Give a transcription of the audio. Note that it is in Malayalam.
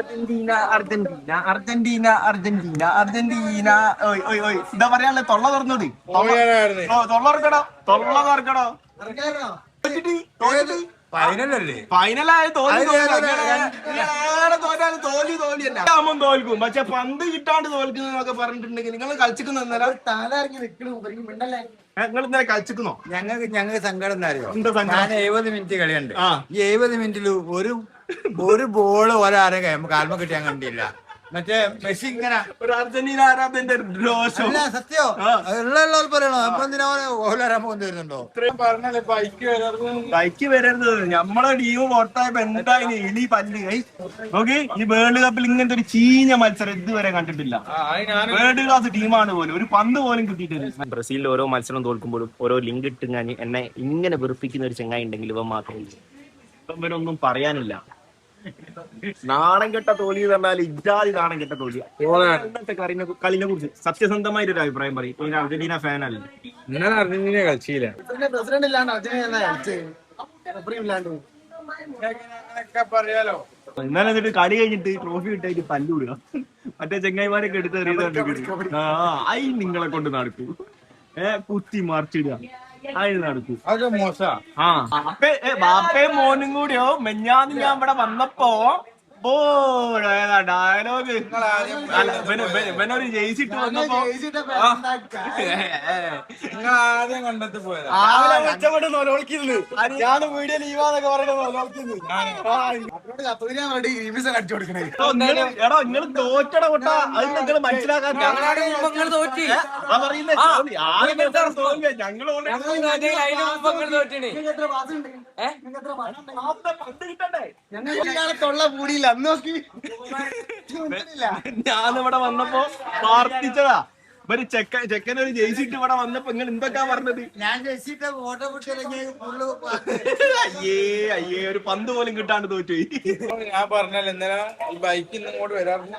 Argentina Argentina Argentina Argentina Argentina ഓയ് ഓയ് ഓയ് എന്താ പറയാനുള്ളത്? തൊള്ള തുറന്നോട്, തൊള്ള തുറക്കടോ, തൊള്ള തുറക്കടോ. ഫൈനലല്ലേ? ഫൈനലായ തോൽവി തോൽക്കും, പക്ഷെ പന്ത് കിട്ടാണ്ട് തോൽക്കുന്നൊക്കെ പറഞ്ഞിട്ടുണ്ടെങ്കിൽ നിങ്ങൾ കളിച്ചിരിക്കുന്ന നിങ്ങൾ ഇന്നലെ കളിച്ചിരിക്കുന്നോ? ഞങ്ങൾക്ക് സങ്കടം എന്താ അറിയോ? എന്താ സങ്കടം? ഞാൻ 70 മിനിറ്റ് കളിയുണ്ട്. ഈ 70 മിനിറ്റിൽ ഒരു ബോള് ഒരാരെ കാൽമ കിട്ടിയാൻ കണ്ടില്ല. മറ്റേ മെസ്സി ഇങ്ങനെ ഒരു അർജന്റീന ആരാധന്റെ രോഷം. സത്യോ ഉള്ള പറയണോ? അപ്പൊ എന്തിനാ ഓലാരാമ കൊണ്ടുവരുന്നുണ്ടോ? പറഞ്ഞല്ലേ ബൈക്ക് വരരുത്. നമ്മളെ ടീം പുറത്തായപ്പോ എന്തായാലും എലി പല്ല് നോക്കി. ഈ വേൾഡ് കപ്പിൽ ഇങ്ങനത്തെ ഒരു ചീഞ്ഞ മത്സരം ഇതുവരെ കണ്ടിട്ടില്ല. വേൾഡ് ക്ലാസ് ടീമാണ് പോലും, ഒരു പന്ത് പോലും കിട്ടിയിട്ടില്ല. ബ്രസീലിൽ ഓരോ മത്സരം തോൽക്കുമ്പോഴും ഓരോ ലിങ്ക് ഇട്ട് ഞാൻ എന്നെ ഇങ്ങനെ വെറുപ്പിക്കുന്ന ഒരു ചെങ്ങായി ഉണ്ടെങ്കിൽ ഇവൻ മാത്രമേ. ഇവനൊന്നും പറയാനില്ല. നാണം കെട്ട തോൽവി പറഞ്ഞാൽ ഇജാതി നാണം കെട്ട തോൽവി. ഇന്നത്തെ കളിനെ കുറിച്ച് സത്യസന്ധമായിട്ട് ഒരു അഭിപ്രായം പറയും. അർജന്റീന ഫാൻ അല്ല. ഇന്നലെ അർജന്റീന കളിച്ചില്ല. പ്രസിഡന്റ് ഇല്ലാണ്ട് അർജന്റീന പറയാലോ. ഇന്നലെ എന്നിട്ട് കളി കഴിഞ്ഞിട്ട് ട്രോഫി കിട്ടായിട്ട് തല്ലൂടുക. മറ്റേ ചെങ്ങായിമാരൊക്കെ എടുത്ത് എറിയുന്നുണ്ട്. ഐ നിങ്ങളെ കൊണ്ട് നടക്കൂ, കുത്തി മറിച്ചിടുക, അതിന് നടക്കൂ. അത് മോശ. ബാപ്പയും മോനും കൂടിയോ മെഞ്ഞാന്ന് ഞാൻ ഇവിടെ വന്നപ്പോ ഡയലോഗ് ഇവനൊരു ജയിച്ച് ഇട്ട് വന്നപ്പോ നിങ്ങൾ ആദ്യം കണ്ടെത്തി പോയത് മെച്ചപ്പെട്ട് നോലോളിക്കുന്നു. ഞാൻ വീഡിയോ ലീവാന്നൊക്കെ പറയുന്നത് എടോ നിങ്ങൾ തോറ്റട കൊട്ട. അത് നിങ്ങൾ മനസ്സിലാക്കാൻ തൊള്ള കൂടിയില്ല അന്ന് നോക്കി. ഞാനിവിടെ വന്നപ്പോ പ്രാർത്ഥിച്ചതാ. ഒരു ചെക്കനൊരു ജയിച്ചിട്ട് ഇവിടെ വന്നപ്പോ നിങ്ങൾ എന്തൊക്കെയാ പറഞ്ഞത്? ഞാൻ ഫോട്ടോ അയ്യേ ഒരു പന്ത് പോലും കിട്ടാണ്ട് തോറ്റുപോയി. ഞാൻ പറഞ്ഞല്ലോ ഇന്നലെ ഈ ബൈക്കിൽ നിന്ന് ഇങ്ങോട്ട് വരാറുണ്ട്.